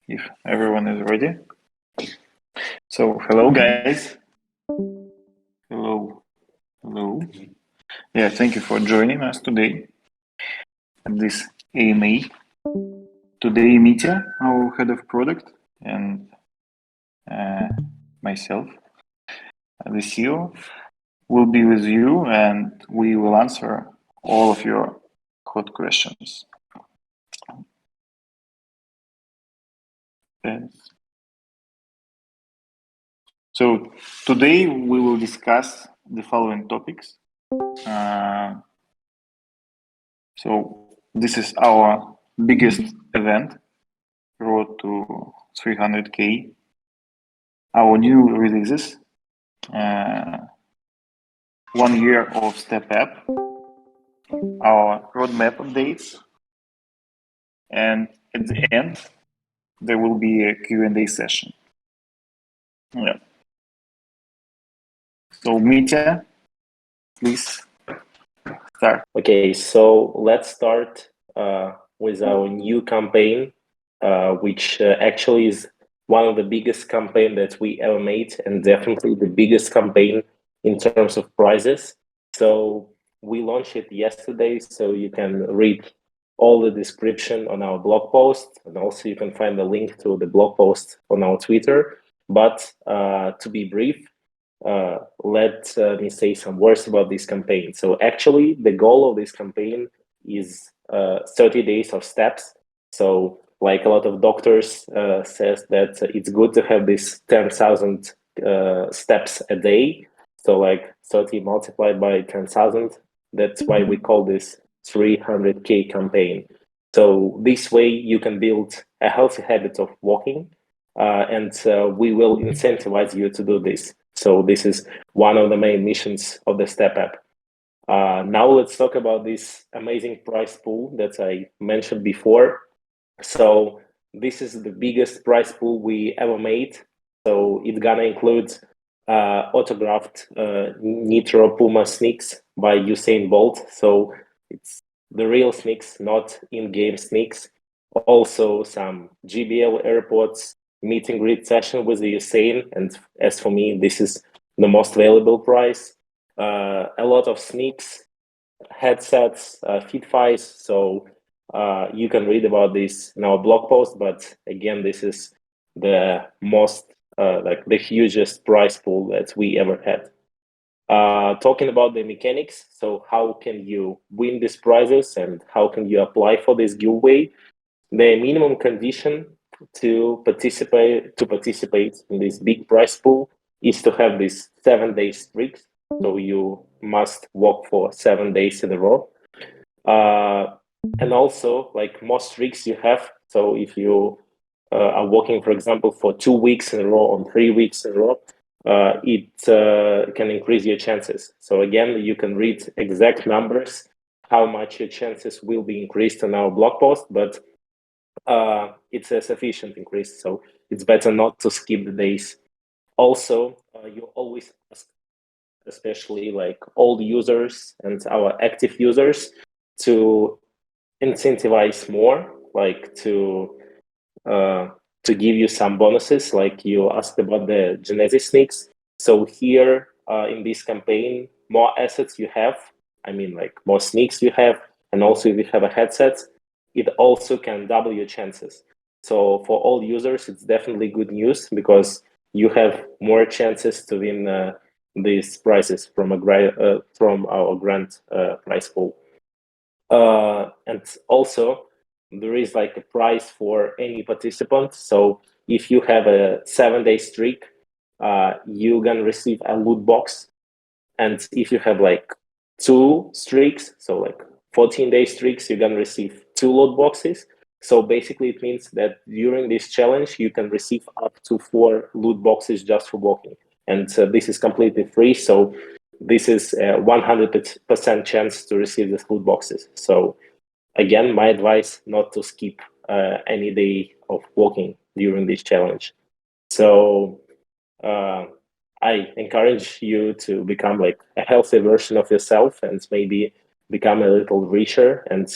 if everyone is ready. So, hello guys. Hello. Yeah, thank you for joining us today at this AMA. Today, Mitya, our head of product, and myself, the CEO, will be with you, and we will answer all of your hot questions. Yes. So today we will discuss the following topics. So this is our biggest event, road to 300K, our new releases, 1 year of Step App, our roadmap updates, and at the end, there will be a Q&A session. Yeah. So Mitya, please start. Okay, so let's start with our new campaign, which actually is one of the biggest campaign that we ever made, and definitely the biggest campaign in terms of prizes. So we launched it yesterday, so you can read all the description on our blog post, and also you can find the link to the blog post on our Twitter. But to be brief, let me say some words about this campaign. So actually, the goal of this campaign is 30 days of steps. So like a lot of doctors says that it's good to have this 10,000 steps a day. So like 30 multiplied by 10,000. That's why we call this 300K campaign. So this way you can build a healthy habit of walking, and we will incentivize you to do this. So this is one of the main missions of the Step App. Now let's talk about this amazing prize pool that I mentioned before. So this is the biggest prize pool we ever made. So it's gonna include autographed Nitro Puma sneaks by Usain Bolt. So it's the real sneaks, not in-game sneaks. Also some JBL Earbuds, meet and greet session with the Usain, and as for me, this is the most valuable prize. A lot of sneaks, headsets, Fit Fies. So you can read about this in our blog post. But again, this is the most like the hugest prize pool that we ever had. Talking about the mechanics, so how can you win these prizes and how can you apply for this giveaway? The minimum condition to participate in this big prize pool is to have this 7-day streak. So you must walk for 7 days in a row. And also, like more streaks you have. So if you are walking, for example, for 2 weeks in a row or 3 weeks in a row, it can increase your chances. So again, you can read exact numbers, how much your chances will be increased on our blog post, but it's a sufficient increase, so it's better not to skip the days. Also, you always ask, especially like old users and our active users, to incentivize more, like to give you some bonuses, like you asked about the Genesis sneaks. So here in this campaign, more assets you have, I mean like more sneaks you have, and also if you have a headset, it also can double your chances. So for all users, it's definitely good news because you have more chances to win these prizes from our grand prize pool. And also, there is like a prize for any participant. So if you have a 7-day streak, you can receive a loot box. And if you have like 2 streaks, so like 14-day streaks, you can receive 2 loot boxes. So basically it means that during this challenge, you can receive up to 4 loot boxes just for walking. And this is completely free. So this is a 100% chance to receive these loot boxes. So again, my advice not to skip any day of walking during this challenge. So I encourage you to become like a healthy version of yourself and maybe become a little richer and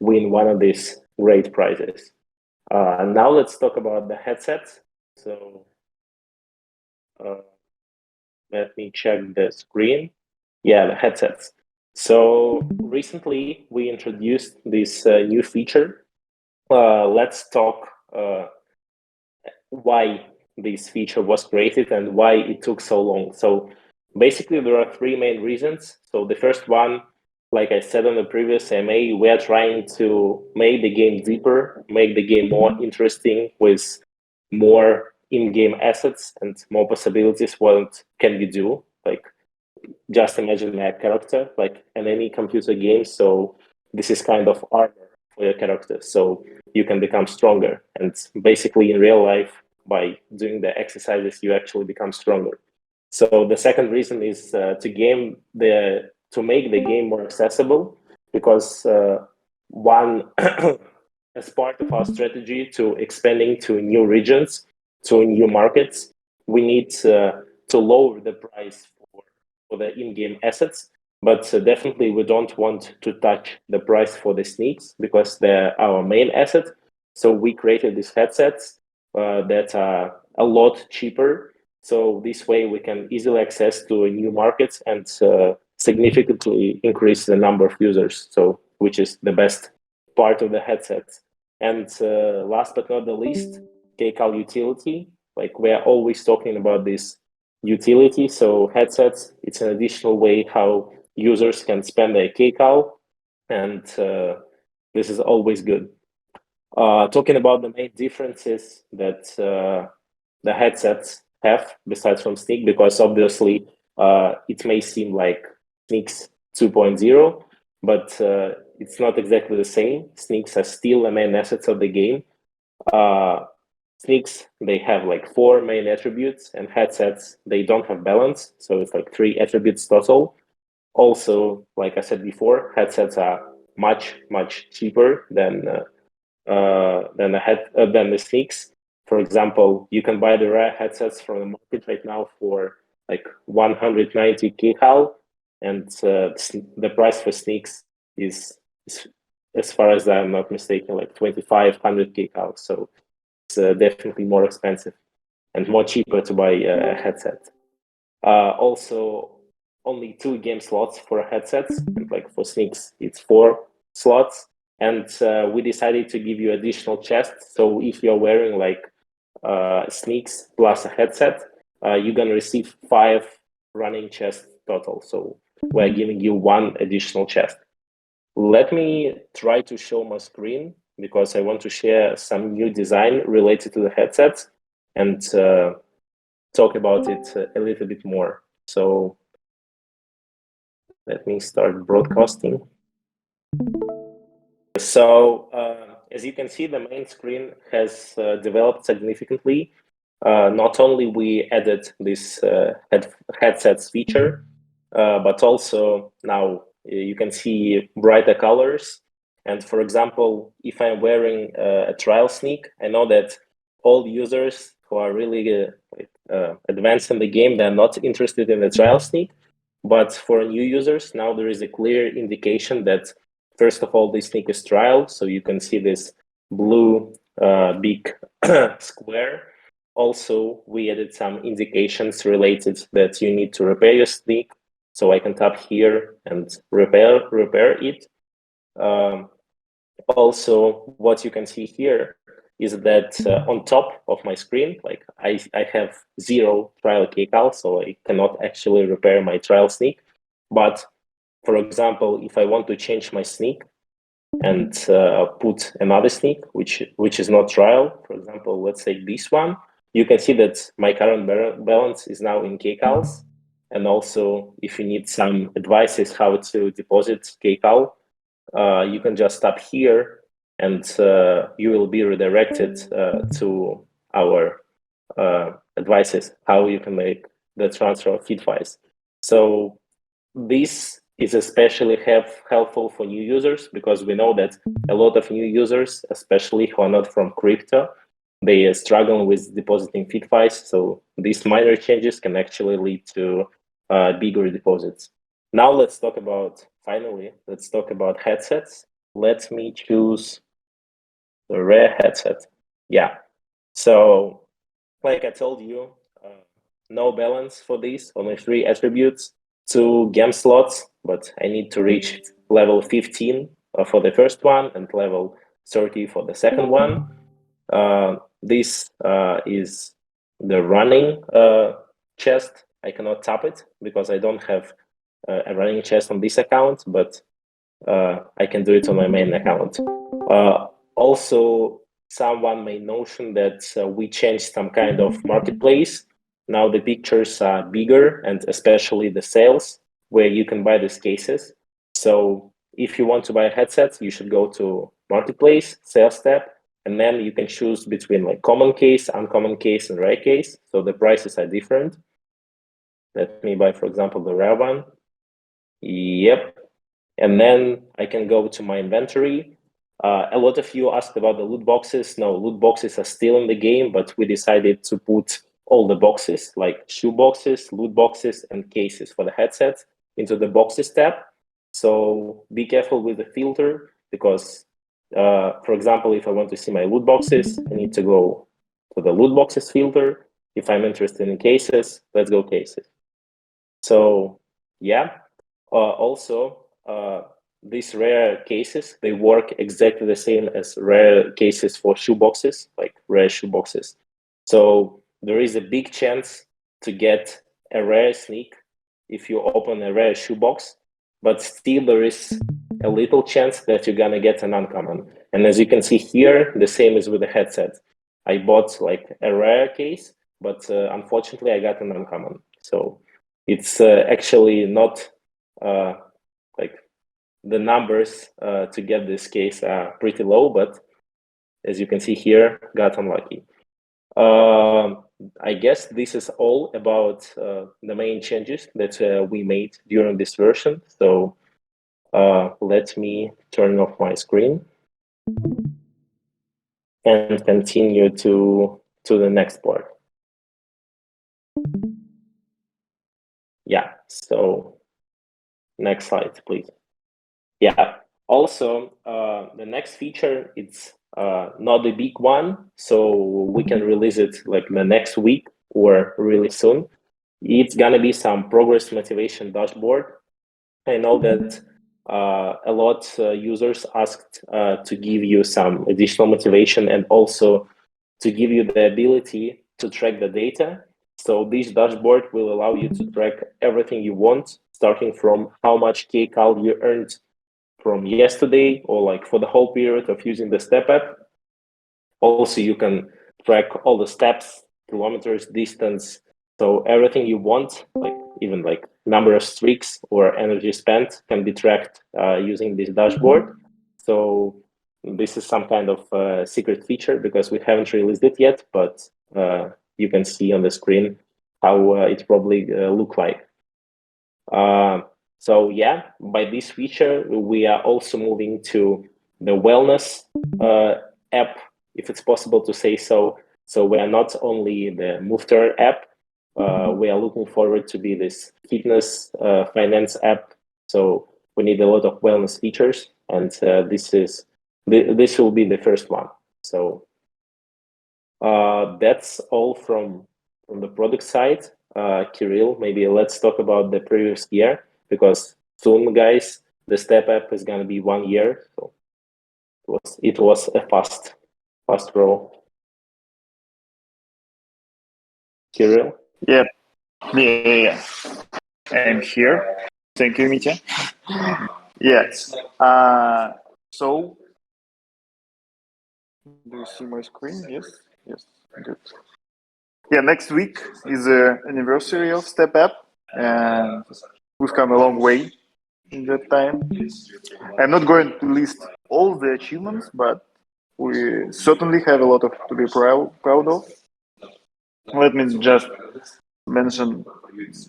win one of these great prizes. Now let's talk about the headsets. So let me check the screen. Yeah, the headsets. So recently we introduced this new feature. Let's talk why this feature was created and why it took so long. So basically there are three main reasons. So the first one, like I said on the previous MA, we are trying to make the game deeper, make the game more interesting with more in-game assets and more possibilities what can you do. Like just imagine a character like in any computer game. So this is kind of armor for your character. So you can become stronger. And basically in real life, by doing the exercises, you actually become stronger. So the second reason is to make the game more accessible, because one as part of our strategy to expanding to new regions, to new markets, we need to lower the price for the in-game assets. But definitely we don't want to touch the price for the sneaks because they're our main asset. So we created these headsets that are a lot cheaper. So this way we can easily access to new markets and significantly increase the number of users. So which is the best part of the headsets. And last but not the least, KCAL utility. Like we are always talking about this utility. So headsets, it's an additional way how users can spend their KCAL, and this is always good. Talking about the main differences that the headsets have besides from Sneak, because obviously it may seem like Sneaks 2.0, but it's not exactly the same. Sneaks are still the main assets of the game. Sneaks, they have like 4 main attributes, and headsets, they don't have balance. So it's like 3 attributes total. Also, like I said before, headsets are much, much cheaper than the Sneaks. For example, you can buy the rare headsets from the market right now for like 190 KCAL, and the price for Sneaks is, as far as I'm not mistaken, like 2,500 KCAL. So it's definitely more expensive and more cheaper to buy a headset. Also, only 2 game slots for headsets, and like for Sneaks, it's 4 slots. And we decided to give you additional chests. So if you're wearing like Sneaks plus a headset, you're gonna receive 5 running chests total. So we're giving you 1 additional chest. Let me try to show my screen because I want to share some new design related to the headsets and talk about it a little bit more. So let me start broadcasting. So as you can see, the main screen has developed significantly. Not only we added this headsets feature, but also now you can see brighter colors. And for example, if I'm wearing a trial sneak, I know that all users who are really advanced in the game, they're not interested in the trial sneak. But for new users, now there is a clear indication that, first of all, this sneak is trial. So you can see this blue big square. Also, we added some indications related that you need to repair your sneak. So I can tap here and repair it. Also, what you can see here is that on top of my screen, like I have 0 trial KCAL, so I cannot actually repair my trial sneak. But for example, if I want to change my sneak and put another sneak, which is not trial, for example, let's say this one, you can see that my current balance is now in KCALs. And also, if you need some advices how to deposit KCAL, you can just tap here and you will be redirected to our advices, how you can make the transfer of feed files. So this is especially helpful for new users because we know that a lot of new users, especially who are not from crypto, they struggle with depositing feed files. So these minor changes can actually lead to bigger deposits. Now let's talk about, finally, let's talk about headsets. Let me choose the rare headset. yeah. So like I told you, no balance for these, only 3 attributes, 2 game slots, but I need to reach level 15 for the first one and level 30 for the second one. This is the running chest. I cannot tap it because I don't have a running chest on this account, but I can do it on my main account. Also, someone may notion that we changed some kind of marketplace. Now the pictures are bigger, and especially the sales where you can buy these cases. So if you want to buy a headset, you should go to marketplace, sales tab, and then you can choose between like common case, uncommon case, and rare case. So the prices are different. Let me buy, for example, the rare one. Yep. And then I can go to my inventory. A lot of you asked about the loot boxes. No, loot boxes are still in the game, but we decided to put all the boxes, like shoe boxes, loot boxes, and cases for the headset into the boxes tab. So be careful with the filter because, for example, if I want to see my loot boxes, I need to go to the loot boxes filter. If I'm interested in cases, let's go cases. So yeah, also, these rare cases, they work exactly the same as rare cases for shoeboxes, like rare shoeboxes. So there is a big chance to get a rare sneak if you open a rare shoebox, but still there is a little chance that you're gonna get an uncommon. And as you can see here, the same is with the headset. I bought like a rare case, but unfortunately I got an uncommon. So it's actually not like the numbers to get this case are pretty low, but as you can see here, got unlucky. I guess this is all about the main changes that we made during this version. So let me turn off my screen and continue to the next part. Yeah, so next slide, please. Yeah, also the next feature, it's not a big one, so we can release it like the next week or really soon. It's gonna be some progress motivation dashboard. I know that a lot users asked to give you some additional motivation and also to give you the ability to track the data. So this dashboard will allow you to track everything you want, starting from how much KCAL you earned from yesterday or like for the whole period of using the step app. Also, you can track all the steps, kilometers, distance, so everything you want, like even like number of streaks or energy spent can be tracked using this dashboard. So this is some kind of secret feature because we haven't released it yet, but you can see on the screen how it probably look like. So yeah, by this feature, we are also moving to the wellness app, if it's possible to say so. So we are not only the Moveter app, we are looking forward to be this fitness finance app. So we need a lot of wellness features, and this will be the first one. So that's all from the product side. Kirill, maybe let's talk about the previous year because soon, guys, the step app is gonna be 1 year. So it was a fast roll. Kirill? Yeah. I'm here. Thank you, Mitya. Yes. So, do you see my screen? Yes. Yes. Good. Yeah. Next week is the anniversary of Step App, and we've come a long way in that time. I'm not going to list all the achievements, but we certainly have a lot to be proud of. Let me just mention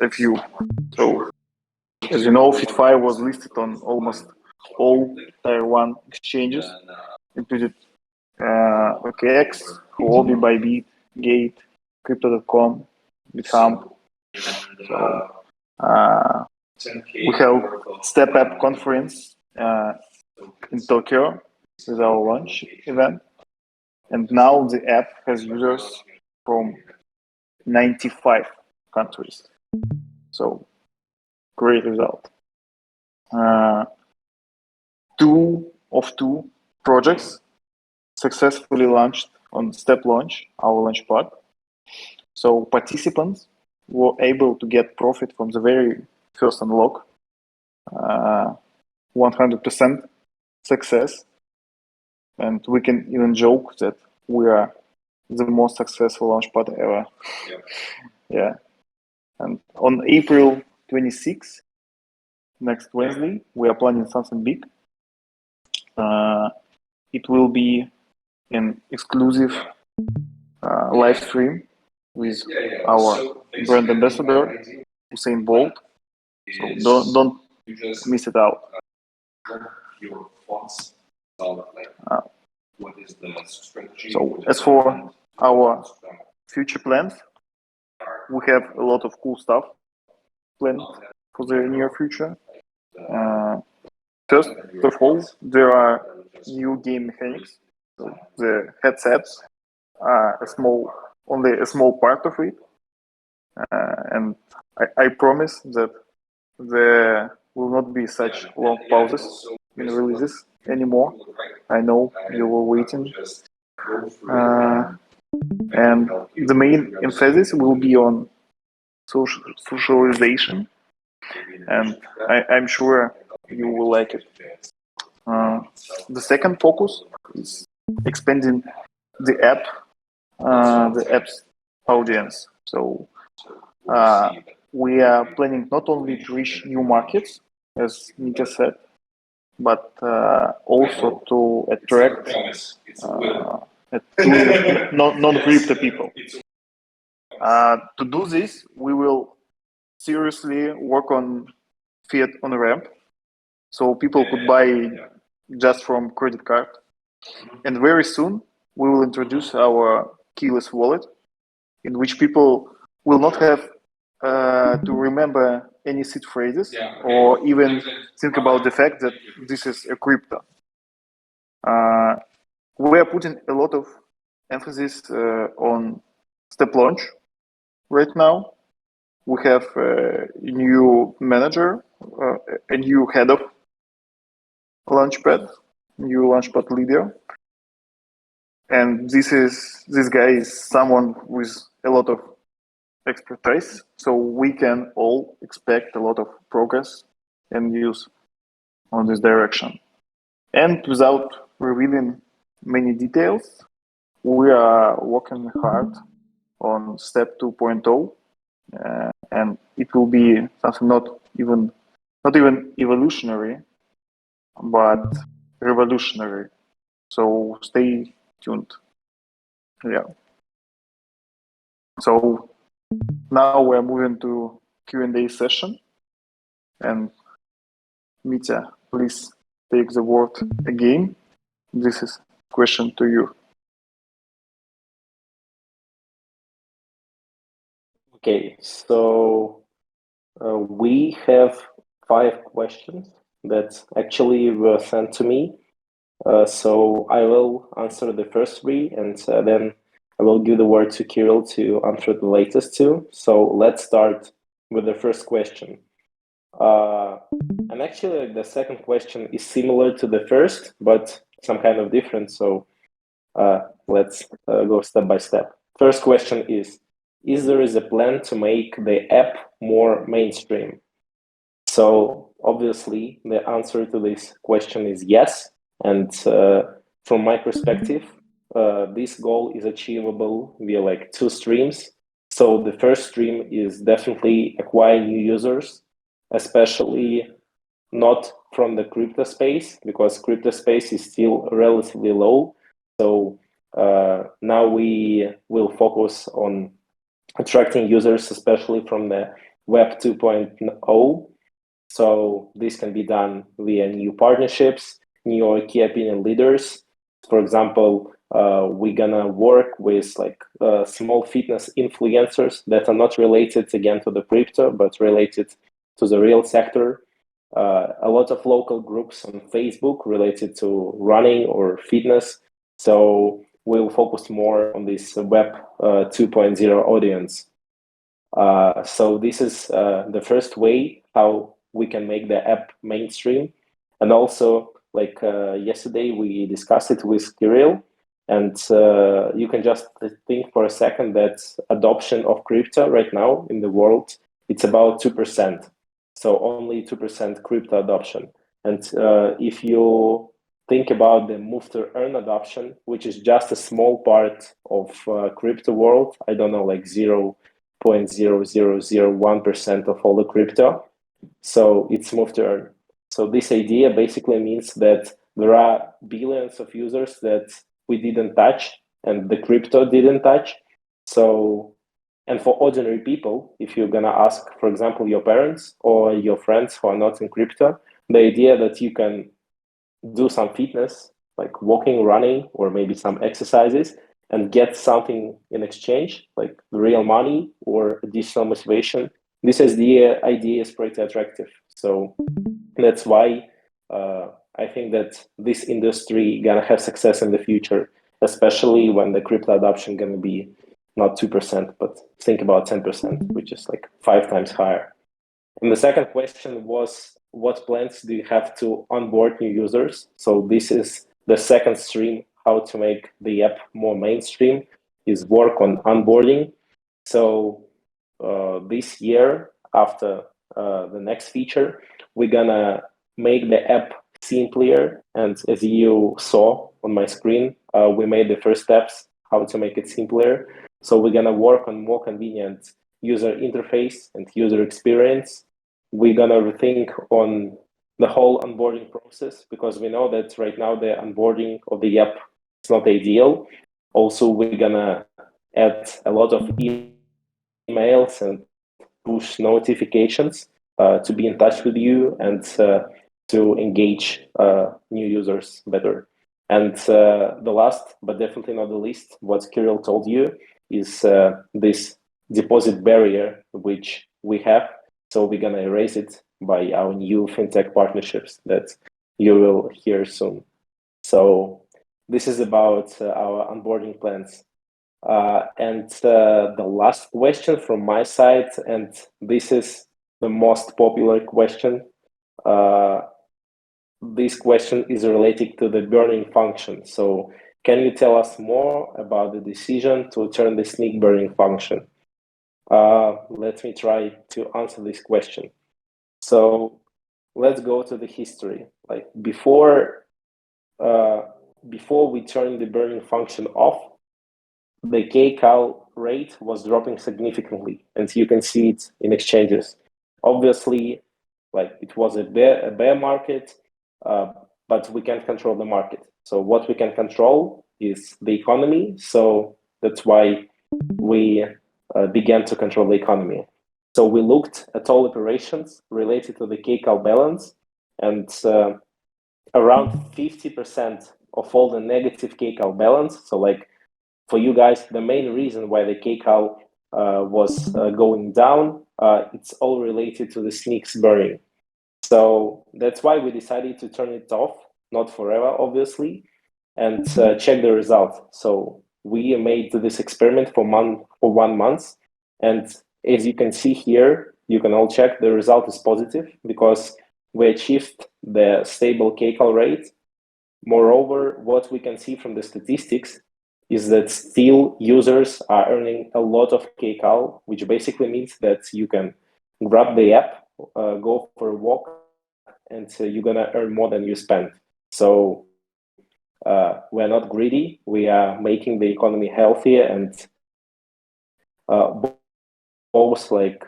a few. So, as you know, Fit5 was listed on almost all Tier 1 exchanges, including OKX, Huobi, Bybit, Gate, Crypto.com, BitHump. So, we held Step Up conference in Tokyo with our launch event. And now the app has users from 95 countries. So great result. Two projects successfully launched on Step Launch, our launch pad. So participants were able to get profit from the very first unlock, 100% success. And we can even joke that we are the most successful launchpad ever. Yeah. And on April 26th, next Wednesday, we are planning something big. It will be an exclusive live stream with our brand ambassador, Usain Bolt. So don't miss it out. So as for our future plans, we have a lot of cool stuff planned for the near future. First of all, there are new game mechanics. So the headsets are only a small part of it, and I promise that there will not be such long pauses in releases anymore. I know you were waiting. And the main emphasis will be on socialization, and I'm sure you will like it. The second focus is expanding the app's audience. So we are planning not only to reach new markets, as Nika said, but also to attract non-crypto people. To do this, we will seriously work on fiat on ramp, so people could buy just from credit card. And very soon, we will introduce our keyless wallet, in which people will not have to remember any seed phrases or even think about the fact that this is a crypto. We are putting a lot of emphasis on Step Launch right now. We have a new manager, a new head of Launchpad, new Launchpad leader. And this guy is someone with a lot of expertise, so we can all expect a lot of progress and news on this direction. And without revealing many details, we are working hard on Step 2.0, and it will be something not even evolutionary, but revolutionary. So stay tuned. Yeah. So now we're moving to Q&A session, and Mitya, please take the word again. This is a question to you. Okay, so we have 5 questions that actually were sent to me. So I will answer the first 3, and then I will give the word to Kirill to answer the latest 2. So let's start with the first question. And actually, the second question is similar to the first, but some kind of different. So let's go step by step. First question is there a plan to make the app more mainstream? So obviously, the answer to this question is yes. And from my perspective, this goal is achievable via like 2 streams. So the first stream is definitely acquire new users, especially not from the crypto space, because crypto space is still relatively low. So now we will focus on attracting users, especially from the Web 2.0. So this can be done via new partnerships, new key opinion leaders. For example, we're gonna work with like small fitness influencers that are not related again to the crypto, but related to the real sector. A lot of local groups on Facebook related to running or fitness. So we'll focus more on this Web 2.0 audience. So this is the first way how we can make the app mainstream. And also, like yesterday, we discussed it with Kirill, and you can just think for a second that adoption of crypto right now in the world, it's about 2%. So only 2% crypto adoption. And if you think about the move to earn adoption, which is just a small part of crypto world, I don't know, like 0.0001% of all the crypto. So it's move to earn. So this idea basically means that there are billions of users that we didn't touch and the crypto didn't touch. So, and for ordinary people, if you're gonna ask, for example, your parents or your friends who are not in crypto, the idea that you can do some fitness, like walking, running, or maybe some exercises, and get something in exchange, like real money or additional motivation. This is the idea is pretty attractive. So that's why I think that this industry gonna have success in the future, especially when the crypto adoption gonna be not 2%, but think about 10%, which is like 5 times higher. And the second question was, what plans do you have to onboard new users? So this is the second stream, how to make the app more mainstream, is work on onboarding. So this year, after the next feature, we're gonna make the app simpler. And as you saw on my screen, we made the first steps, how to make it simpler. So we're gonna work on more convenient user interface and user experience. We're gonna rethink on the whole onboarding process, because we know that right now the onboarding of the app is not ideal. Also, we're gonna add a lot of emails and push notifications to be in touch with you and to engage new users better. And the last, but definitely not the least, what Kirill told you is this deposit barrier which we have. So we're gonna erase it by our new fintech partnerships that you will hear soon. So this is about our onboarding plans. And the last question from my side, and this is the most popular question. This question is related to the burning function. So can you tell us more about the decision to turn the sneak burning function? Let me try to answer this question. So let's go to the history. Like before we turn the burning function off, the KCAL rate was dropping significantly, and you can see it in exchanges. Obviously, like it was a bear market, but we can't control the market. So what we can control is the economy. So that's why we began to control the economy. So we looked at all operations related to the KCAL balance, and around 50% of all the negative KCAL balance. So like for you guys, the main reason why the KCAL was going down, it's all related to the sneaks burning. So that's why we decided to turn it off, not forever, obviously, and check the result. So we made this experiment for 1 month. And as you can see here, you can all check the result is positive because we achieved the stable KCAL rate. Moreover, what we can see from the statistics is that still users are earning a lot of KCAL, which basically means that you can grab the app, go for a walk, and you're gonna earn more than you spend. So we're not greedy. We are making the economy healthier, and both like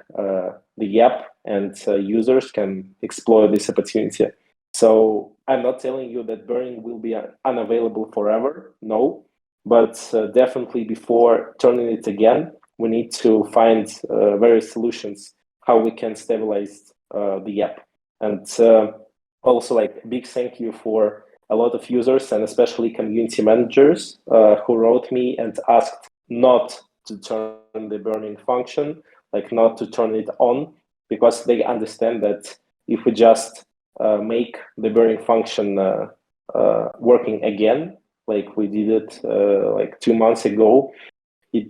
the app and users can explore this opportunity. So I'm not telling you that burning will be unavailable forever. No. But definitely before turning it again, we need to find various solutions how we can stabilize the app. And also like big thank you for a lot of users and especially community managers who wrote me and asked not to turn the burning function, like not to turn it on, because they understand that if we just make the burning function working again, like we did it like 2 months ago, it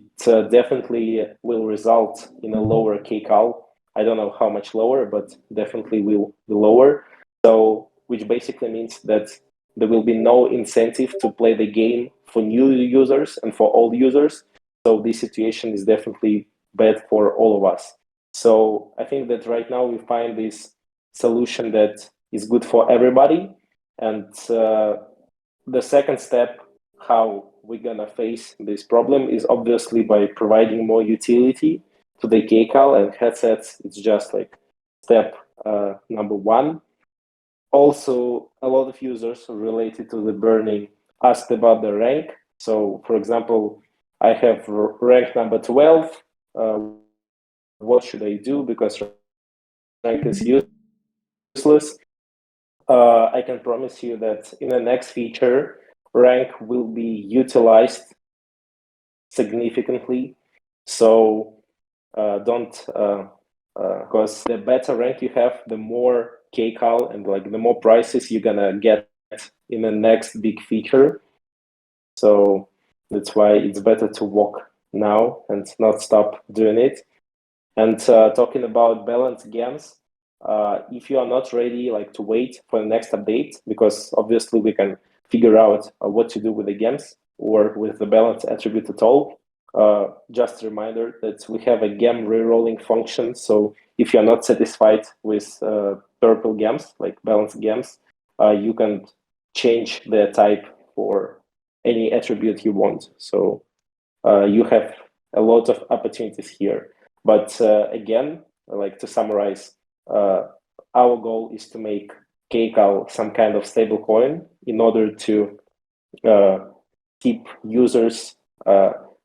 definitely will result in a lower KCAL. I don't know how much lower, but definitely will be lower. So, which basically means that there will be no incentive to play the game for new users and for old users. So this situation is definitely bad for all of us. So I think that right now we find this solution that is good for everybody. And the second step, how we're gonna face this problem, is obviously by providing more utility to the KCAL and headsets. It's just like step number one. Also, a lot of users related to the burning asked about the rank. So, for example, I have rank number 12. What should I do? Because rank is useless. I can promise you that in the next feature, rank will be utilized significantly. So don't, because the better rank you have, the more KCAL and like the more prices you're gonna get in the next big feature. So that's why it's better to walk now and not stop doing it. And talking about balanced games, if you are not ready, like to wait for the next update, because obviously we can figure out what to do with the games or with the balance attribute at all. Just a reminder that we have a game rerolling function. So if you're not satisfied with purple games, like balanced games, you can change the type for any attribute you want. So you have a lot of opportunities here. But again, like to summarize, our goal is to make KCAL some kind of stable coin in order to keep users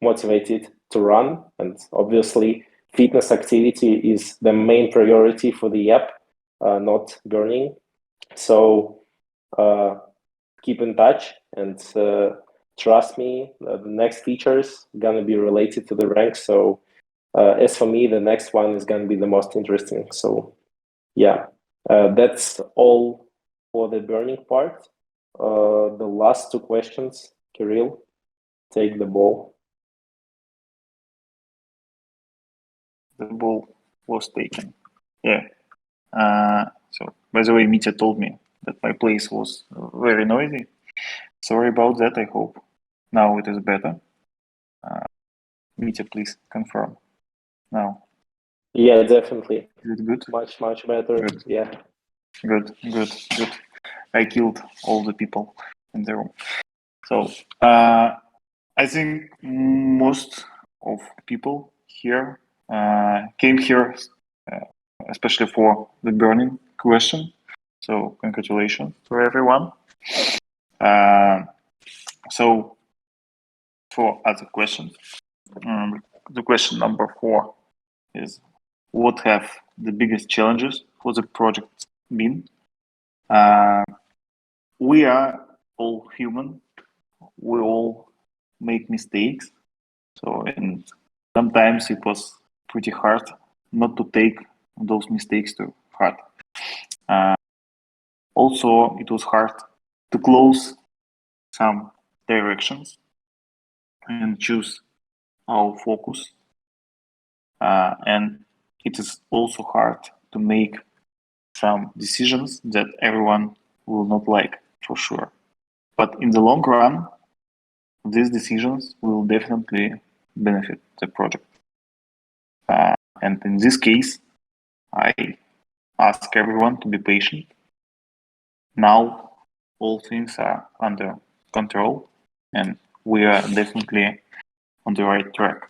motivated to run. And obviously, fitness activity is the main priority for the app, not burning. So keep in touch and trust me, the next features gonna be related to the rank. So as for me, the next one is gonna be the most interesting. So yeah, that's all for the burning part. The last two questions, Kirill, take the ball. The ball was taken. Yeah. So, by the way, Mitya told me that my place was very noisy. Sorry about that. I hope now it is better. Mitya, please confirm now. Yeah, definitely. Is it good? Much better. Good. Yeah. Good. I killed all the people in the room. So I think most of people here came here especially for the burning question. So congratulations to everyone. So for other questions, the question number 4 is, what have the biggest challenges for the project been? We are all human. We all make mistakes. So, and sometimes it was pretty hard not to take those mistakes to heart. Also, it was hard to close some directions and choose our focus. And it is also hard to make some decisions that everyone will not like, for sure. But in the long run, these decisions will definitely benefit the project. And in this case, I ask everyone to be patient. Now, all things are under control, and we are definitely on the right track.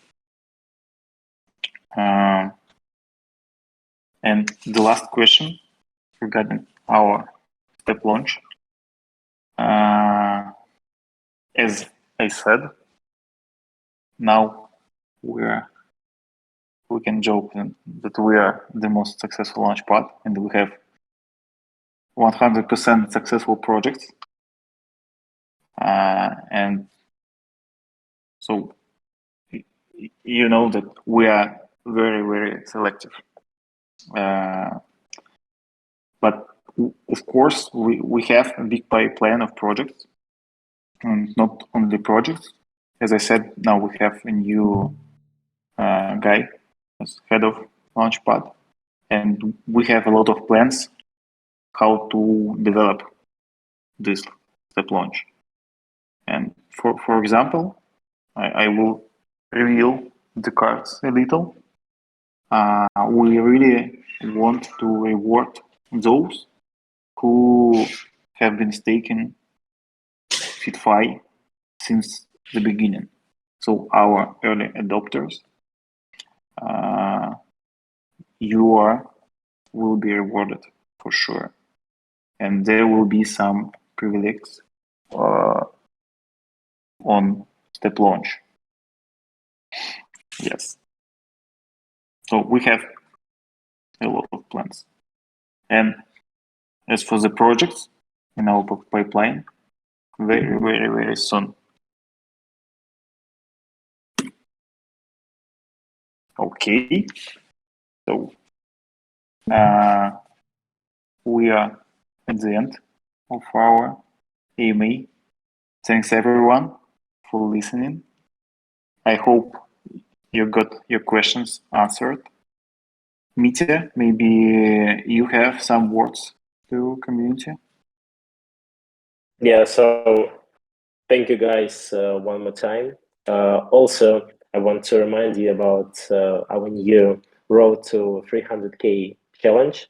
And the last question regarding our step launch. As I said, now we can joke that we are the most successful launch pad, and we have 100% successful projects. And so you know that we are very selective. But of course, we have a big pipeline of projects, and not only projects. As I said, now we have a new guy as head of Launchpad, and we have a lot of plans how to develop this step launch. And for example, I will reveal the cards a little. We really want to reward those who have been staking FitFi since the beginning. So our early adopters, you will be rewarded for sure, and there will be some privileges on step launch. Yes. So we have a lot of plans. And as for the projects in our pipeline, very, very, very soon. Okay. So we are at the end of our AMA. Thanks everyone for listening. I hope you got your questions answered. Mitya, maybe you have some words to community? Yeah, so thank you guys one more time. Also, I want to remind you about our new road to 300K challenge.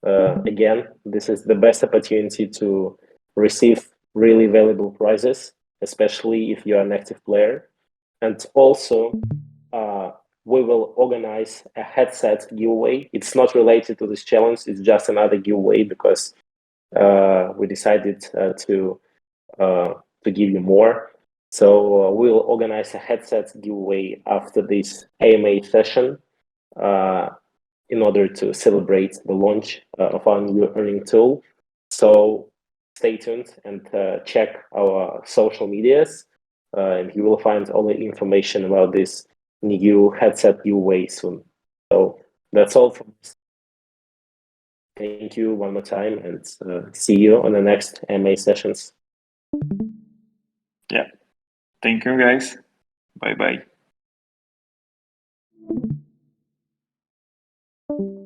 Again, this is the best opportunity to receive really valuable prizes, especially if you're an active player. And also, we will organize a headset giveaway. It's not related to this challenge, it's just another giveaway because we decided to give you more. So we'll organize a headset giveaway after this AMA session in order to celebrate the launch of our new earning tool. So stay tuned and check our social medias, and you will find all the information about this new headset giveaway soon. So that's all from us. Thank you one more time, and see you on the next AMA sessions. Yeah. Thank you, guys. Bye-bye.